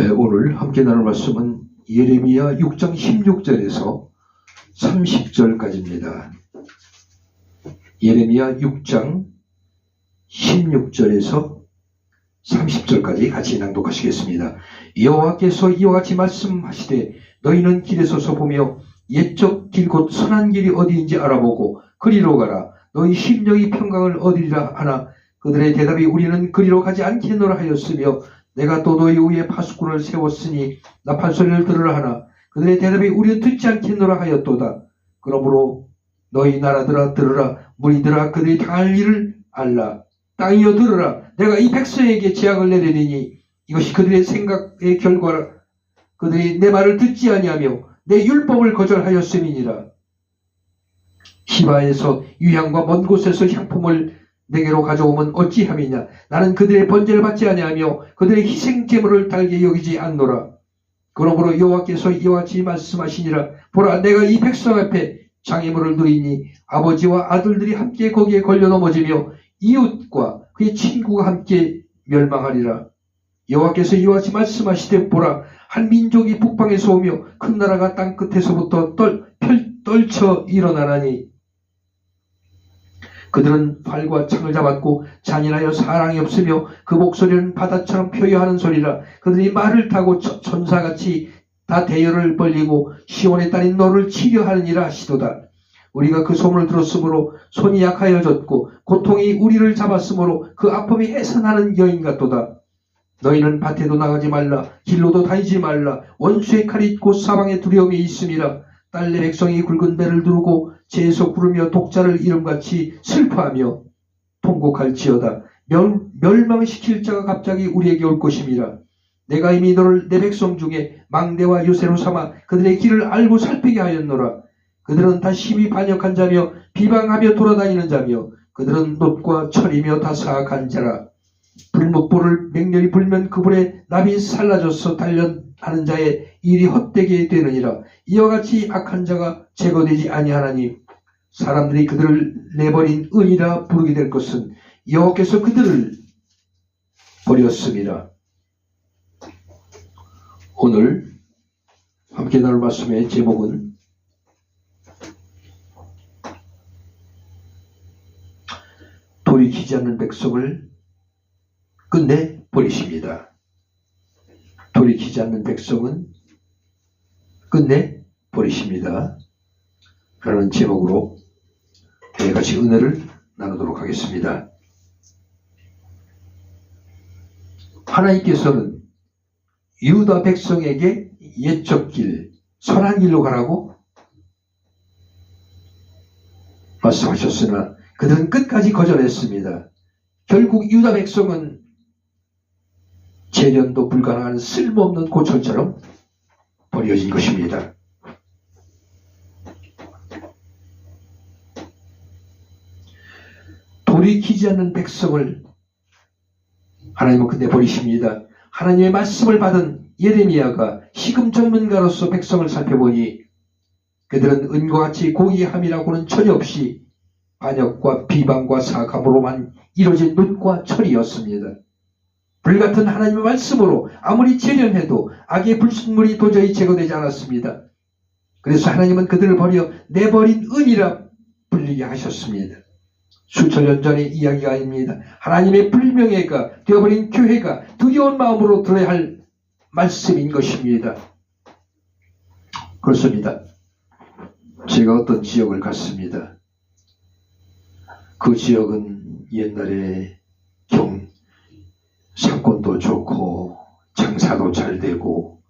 오늘 함께 나눌 말씀은 예레미야 6장 16절에서 30절까지입니다. 예레미야 6장 16절에서 30절까지 같이 낭독하시겠습니다. 여호와께서 이와 같이 말씀하시되 너희는 길에 서서 보며 옛적 길 곧 선한 길이 어디인지 알아보고 그리로 가라. 너희 심령이 평강을 얻으리라 하나 그들의 대답이 우리는 그리로 가지 않겠노라 하였으며 내가 또 너희 위에 파수꾼을 세웠으니 나팔 소리를 들으라 하나 그들의 대답이 우리는 듣지 않겠노라 하였도다. 그러므로 너희 나라들아 들으라. 무리들아 그들이 당할 일을 알라. 땅이여 들으라. 내가 이 백성에게 재앙을 내리니 이것이 그들의 생각의 결과라. 그들이 내 말을 듣지 아니하며 내 율법을 거절하였음이니라. 시바에서 유향과 먼 곳에서 향품을 내게로 가져오면 어찌함이냐. 나는 그들의 번제를 받지 아니하며 그들의 희생 제물을 달게 여기지 않노라. 그러므로 여호와께서 이와 같이 말씀하시니라. 보라 내가 이 백성 앞에 장애물을 누리니 아버지와 아들들이 함께 거기에 걸려 넘어지며 이웃과 그의 친구가 함께 멸망하리라. 여호와께서 이와 같이 말씀하시되 보라 한 민족이 북방에서 오며 큰 나라가 땅 끝에서부터 떨쳐 일어나나니 그들은 활과 창을 잡았고 잔인하여 사랑이 없으며 그 목소리는 바다처럼 표효하는 소리라. 그들이 말을 타고 천사같이 다 대열을 벌리고 시온의 딸인 너를 치려하느니라 하시도다. 우리가 그 소문을 들었으므로 손이 약하여졌고 고통이 우리를 잡았으므로 그 아픔이 해산하는 여인 같도다. 너희는 밭에도 나가지 말라. 길로도 다니지 말라. 원수의 칼이 곧 사방에 두려움이 있음이라. 딸내 백성이 굵은 배를 두르고 재에서 구르며 독자를 이름같이 슬퍼하며 통곡할지어다. 멸망시킬 자가 갑자기 우리에게 올 것임이라. 내가 이미 너를 내 백성 중에 망대와 요새로 삼아 그들의 길을 알고 살피게 하였노라. 그들은 다 심히 반역한 자며 비방하며 돌아다니는 자며 그들은 놋과 철이며 다 사악한 자라. 불목불을 맹렬히 불면 그 불에 납이 살라져서 단련하는 자의 일이 헛되게 되느니라. 이와 같이 악한 자가 제거되지 아니하나니 사람들이 그들을 내버린 은이라 부르게 될 것은 여호와께서 그들을 버렸음이라. 오늘 함께 나눌 말씀의 제목은 돌이키지 않는 백성을 끝내 버리십니다. 돌이키지 않는 백성은 끝내 버리십니다. 라는 제목으로 같이 은혜를 나누도록 하겠습니다. 하나님께서는 유다 백성에게 옛적 길, 선한 길로 가라고 말씀하셨으나 그들은 끝까지 거절했습니다. 결국 유다 백성은 재련도 불가능한 쓸모없는 고철처럼 버려진 것입니다. 돌이키지 않는 백성을 하나님은 끝내 버리십니다. 하나님의 말씀을 받은 예레미야가 시금 전문가로서 백성을 살펴보니 그들은 은과 같이 고귀함이라고는 전혀 없이 반역과 비방과 사악함으로만 이루어진 놋과 철이었습니다. 불같은 하나님의 말씀으로 아무리 재련해도 악의 불순물이 도저히 제거되지 않았습니다. 그래서 하나님은 그들을 버려 내버린 은이라 불리게 하셨습니다. 수천 년 전의 이야기가 아닙니다. 하나님의 불명예가 되어버린 교회가 두려운 마음으로 들어야 할 말씀인 것입니다. 그렇습니다. 제가 어떤 지역을 갔습니다. 그 지역은 옛날에 상권도 좋고 장사도 잘 되고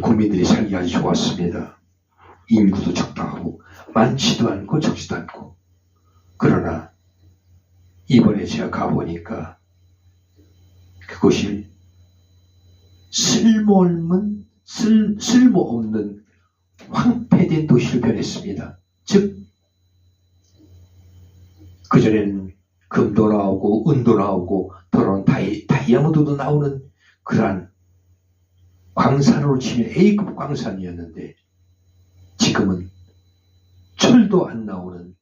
국민들이 살기 아주 좋았습니다. 인구도 적당하고 많지도 않고 적지도 않고. 그러나 이번에 제가 가보니까 그곳이 쓸모없는 황폐된 도시로 변했습니다. 즉 그전에는 금도 나오고 은도 나오고 더러운 다이아몬드도 나오는 그러한 광산으로 치면 A급 광산이었는데 지금은 철도 안 나오는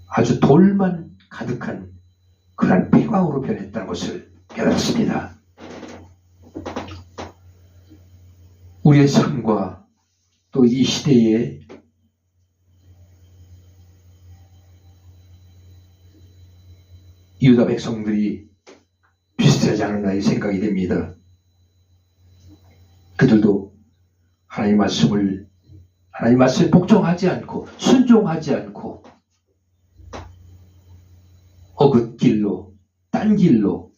아주 돌만 가득한 그러한 폐광으로 변했다는 것을 깨닫습니다. 우리의 삶과 또 이 시대의 유다 백성들이 비슷하지 않았나 생각이 됩니다. 그들도 하나님 말씀을 복종하지 않고 순종하지 않고 어긋길로 딴 길로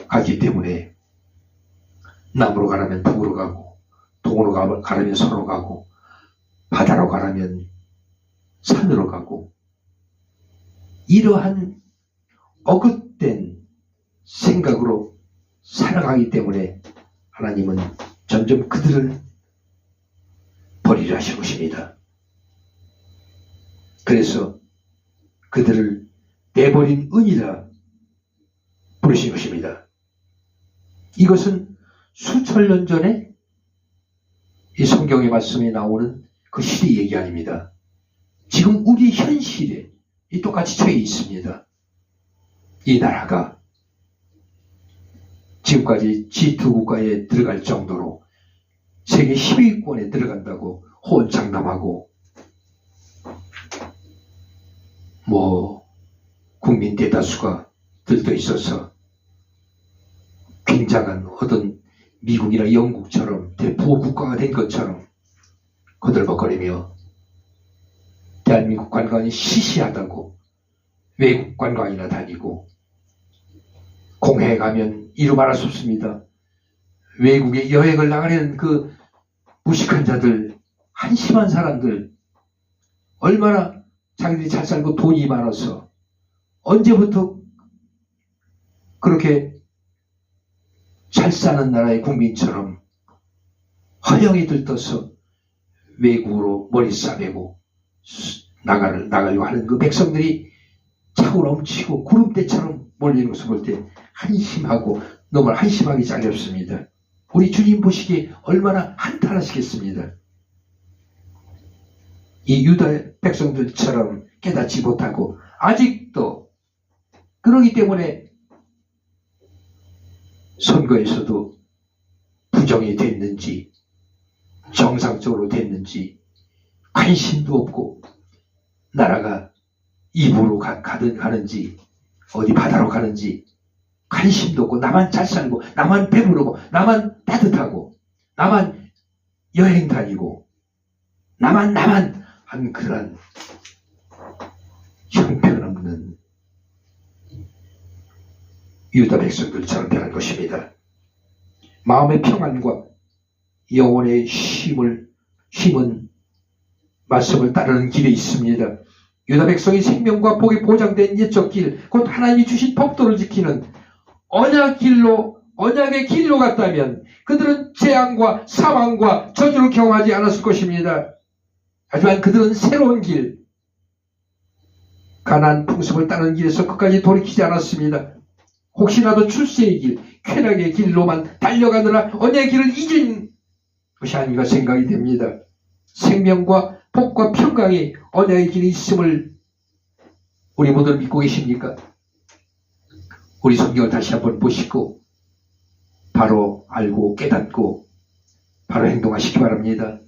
가기 때문에 남으로 가라면 북으로 가고 동으로 가라면 서로 가고 바다로 가라면 산으로 가고 이러한 어긋된 생각으로 살아가기 때문에 하나님은 점점 그들을 버리려 하실 것입니다. 그래서 그들을 내버린 은이라 부르신 것입니다. 이것은 수천 년 전에 이 성경의 말씀에 나오는 그 시대 얘기 아닙니다. 지금 우리 현실에 이 똑같이 처해 있습니다. 이 나라가 지금까지 G2 국가에 들어갈 정도로 세계 10위권에 들어간다고 호언장담하고 국민 대다수가 들떠 있어서 굉장한 어떤 미국이나 영국처럼 대부호 국가가 된 것처럼 거들먹거리며 대한민국 관광이 시시하다고 외국 관광이나 다니고 공회에 가면 이루 말할 수 없습니다. 외국에 여행을 나가려는 그 무식한 자들, 한심한 사람들, 얼마나 자기들이 잘 살고 돈이 많아서 언제부터 그렇게 잘 사는 나라의 국민처럼 허영이 들떠서 외국으로 머리 싸매고 나가려고 하는 그 백성들이 차고 넘치고 구름대처럼 몰리는 것을 볼 때 한심하고 너무 한심하기 짝이 없습니다. 우리 주님 보시기에 얼마나 한탄하시겠습니다. 이 유다 백성들처럼 깨닫지 못하고 아직도 그러기 때문에 선거에서도 부정이 됐는지 정상적으로 됐는지 관심도 없고 나라가 입으로 가는지 어디 바다로 가는지 관심도 없고 나만 잘 살고 나만 배부르고 나만 따뜻하고 나만 여행 다니고 나만 한 그런 형편없는 유다 백성들처럼 변한 것입니다. 마음의 평안과 영혼의 힘은 말씀을 따르는 길에 있습니다. 유다 백성의 생명과 복이 보장된 옛적 길, 곧 하나님이 주신 법도를 지키는 언약의 길로 갔다면 그들은 재앙과 사망과 저주를 경험하지 않았을 것입니다. 하지만 그들은 새로운 길, 가나안 풍습을 따르는 길에서 끝까지 돌이키지 않았습니다. 혹시라도 출세의 길, 쾌락의 길로만 달려가느라 언약의 길을 잊은 것이 아닌가 생각이 됩니다. 생명과 복과 평강이 언약의 길이 있음을 우리 모두 믿고 계십니까? 우리 성경을 다시 한번 보시고 바로 알고 깨닫고 바로 행동하시기 바랍니다.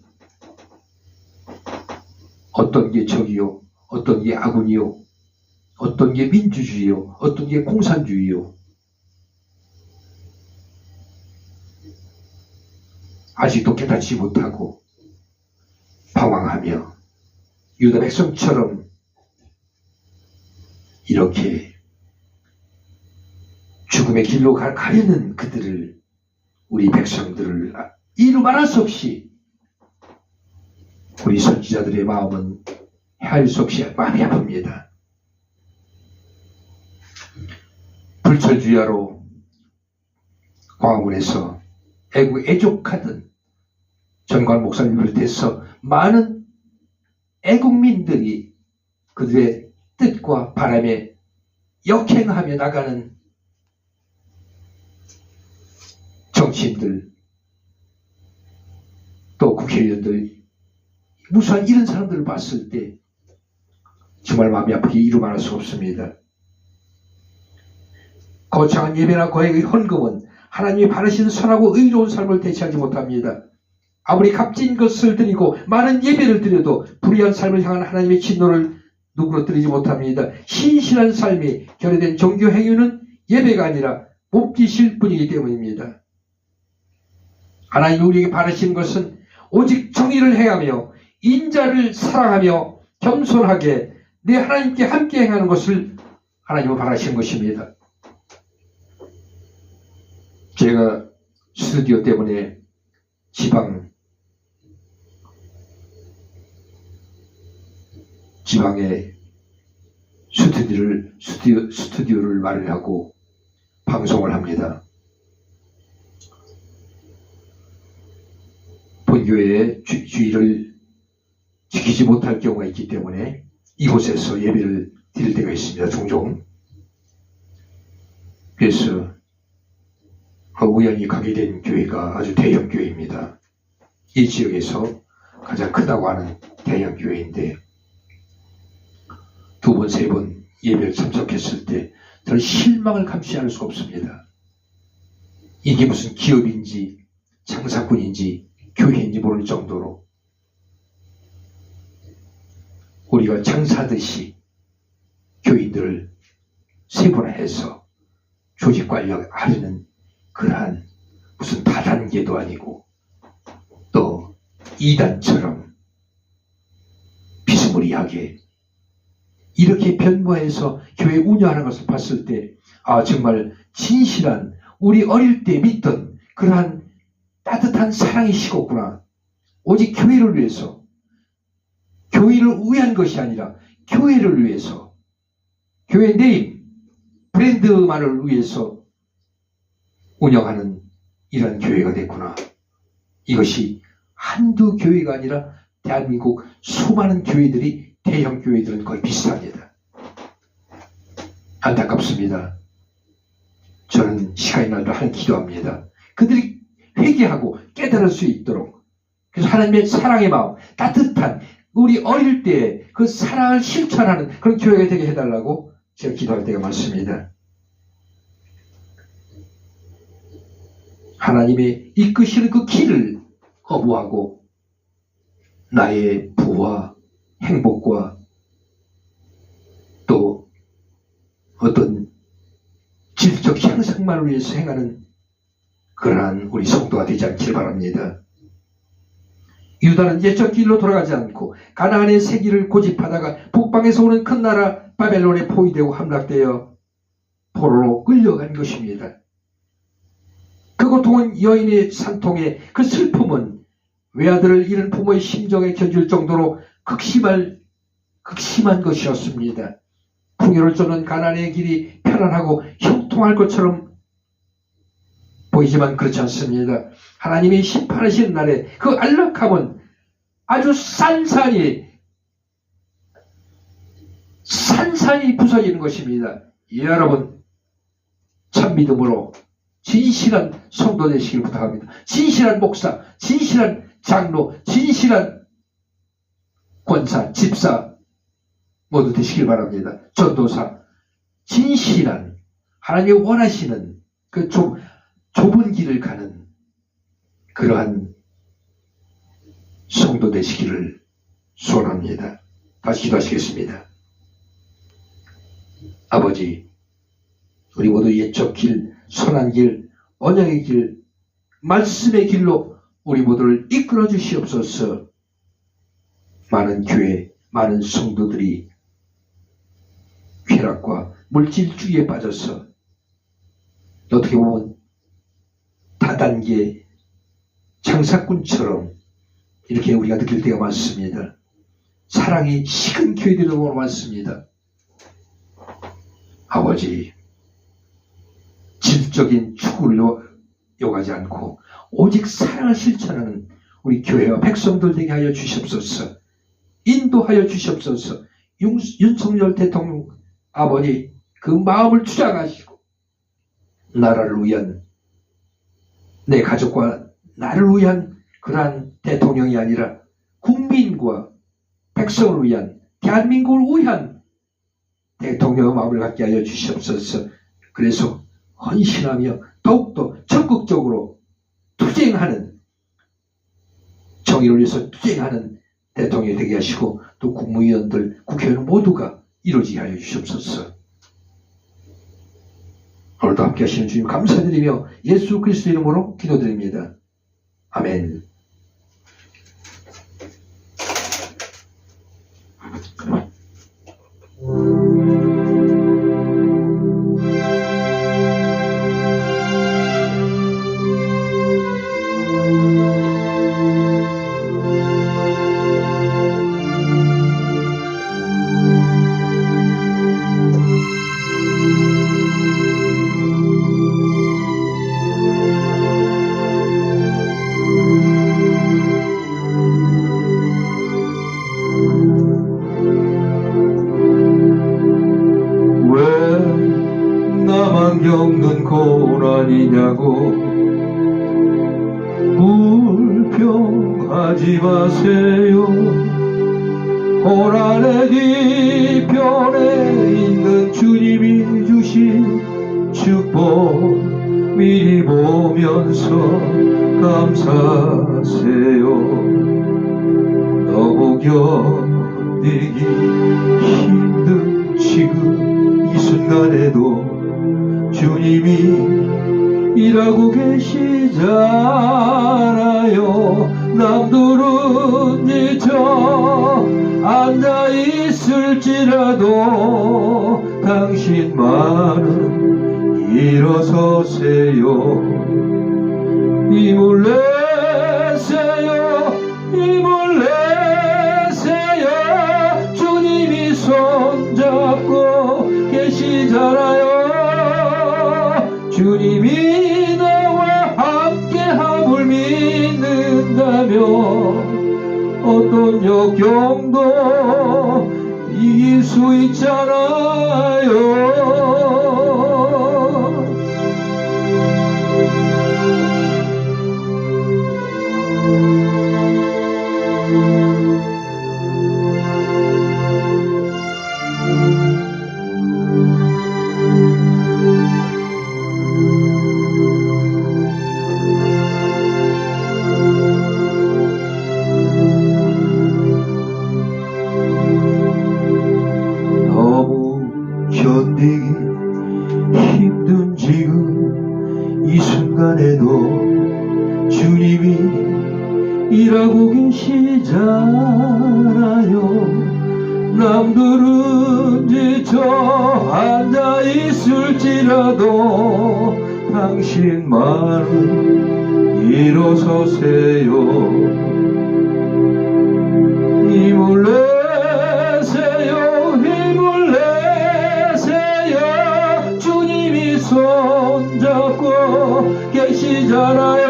어떤 게 적이요, 어떤 게 아군이요, 어떤 게 민주주의요, 어떤 게 공산주의요. 아직도 깨닫지 못하고 방황하며 유다 백성처럼 이렇게 죽음의 길로 가려는 그들을, 우리 백성들을 이루 말할 수 없이 우리 선지자들의 마음은 헤아릴 수 없이 마음이 아픕니다. 불철주야로 광화문에서 애족하던 전관 목사님을 비롯해서 많은 애국민들이 그들의 뜻과 바람에 역행하며 나가는 정치인들, 또 국회의원들, 무수한 이런 사람들을 봤을 때 정말 마음이 아프게 이루 말할 수 없습니다. 거창한 예배나 거액의 헌금은 하나님이 바라시는 선하고 의로운 삶을 대체하지 못합니다. 아무리 값진 것을 드리고 많은 예배를 드려도 불의한 삶을 향한 하나님의 진노를 누그러뜨리지 못합니다. 신실한 삶이 결여된 종교 행위는 예배가 아니라 몸짓일 뿐이기 때문입니다. 하나님이 우리에게 바라시는 것은 오직 정의를 행하며 인자를 사랑하며 겸손하게 내 하나님께 함께 행하는 것을 하나님은 바라시는 것입니다. 제가 스튜디오 때문에 지방에 스튜디오를 마련하고 방송을 합니다. 본교회의 주의를 지키지 못할 경우가 있기 때문에 이곳에서 예배를 드릴 때가 있습니다. 종종. 그래서 우연히 가게 된 교회가 아주 대형 교회입니다. 이 지역에서 가장 크다고 하는 대형 교회인데 두 번, 세 번 예배를 참석했을 때 저는 실망을 감추지 수가 없습니다. 이게 무슨 기업인지 장사꾼인지 교회인지 모를 정도로 우리가 장사하듯이 교인들을 세분화해서 조직 관리하려는 그러한 무슨 다단계도 아니고 또 이단처럼 비스무리하게 이렇게 변모해서 교회 운영하는 것을 봤을 때 정말 진실한 우리 어릴 때 믿던 그러한 따뜻한 사랑이 식었구나. 오직 교회를 위해서 교회를 위한 것이 아니라 교회를 위해서 교회 네임 브랜드만을 위해서 운영하는 이런 교회가 됐구나. 이것이 한두 교회가 아니라 대한민국 수많은 교회들이 대형 교회들은 거의 비슷합니다. 안타깝습니다. 저는 시간이 날도 하는 기도합니다. 그들이 회개하고 깨달을 수 있도록 그래서 하나님의 사랑의 마음 따뜻한 우리 어릴 때 그 사랑을 실천하는 그런 교회가 되게 해달라고 제가 기도할 때가 많습니다. 하나님의 이끄시는 그 길을 거부하고 나의 부와 행복과 또 어떤 질적 향상만을 위해서 행하는 그러한 우리 성도가 되지 않길 바랍니다. 유다는 옛적 길로 돌아가지 않고 가나안의 새 길을 고집하다가 북방에서 오는 큰 나라 바벨론에 포위되고 함락되어 포로로 끌려간 것입니다. 그 고통은 여인의 산통에 그 슬픔은 외아들을 잃은 부모의 심정에 견줄 정도로 극심한 것이었습니다. 풍요를 쫓는 가나안의 길이 편안하고 형통할 것처럼 보이지만 그렇지 않습니다. 하나님이 심판하시는 날에 그 안락함은 아주 산산이 부서지는 것입니다. 여러분 참 믿음으로 진실한 성도 되시길 부탁합니다. 진실한 목사, 진실한 장로, 진실한 권사, 집사 모두 되시길 바랍니다. 전도사, 진실한 하나님이 원하시는 그 좁은 길을 가는 그러한 성도 되시기를 소원합니다. 다시 기도하시겠습니다. 아버지, 우리 모두 옛적 길, 선한 길, 언약의 길, 말씀의 길로 우리 모두를 이끌어 주시옵소서. 많은 교회, 많은 성도들이 쾌락과 물질주의에 빠져서 어떻게 보면 다단계 장사꾼처럼 이렇게 우리가 느낄 때가 많습니다. 사랑이 식은 교회들이 너무 많습니다. 아버지, 질적인 추구를 요구하지 않고 오직 사랑을 실천하는 우리 교회와 백성들 되게 하여 주시옵소서. 인도하여 주시옵소서. 윤석열 대통령 아버지 그 마음을 투자하시고 나라를 위한 내 가족과 나를 위한 그러한 대통령이 아니라 국민과 백성을 위한 대한민국을 위한 대통령의 마음을 갖게 하여 주시옵소서. 그래서 헌신하며 더욱더 적극적으로 투쟁하는 정의를 위해서 투쟁하는 대통령이 되게 하시고 또 국무위원들, 국회의원 모두가 이루어지게 하여 주시옵소서. 오늘도 함께 하시는 주님 감사드리며 예수 그리스도 이름으로 기도드립니다. 아멘. 겪는 고난이냐고 불평하지 마세요. 고난의 뒤편에 있는 주님이 주신 축복 미리 보면서 감사하세요. 너무 견디기 힘든 지금 이 순간에도 주님이 일하고 계시잖아요. 남들은 지쳐 앉아있을지라도 당신만은 일어서세요. 힘을 내세요. 힘을 내세요. 주님이 손잡고 계시잖아요. 주님이 나와 함께함을 믿는다면 어떤 역경도 이길 수 있잖아요. 견디기 힘든 지금 이 순간에도 주님이 일하고 계시잖아요. 남들은 지쳐 앉아있을지라도 당신만은 일어서세요. 힘을 내세요. 힘을 내세요. 주님이 손잡고 계시잖아요.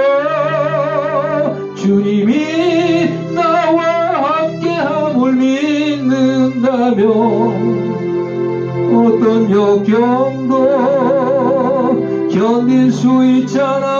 주님이 나와 함께함을 믿는다면 어떤 역경도 견딜 수 있잖아.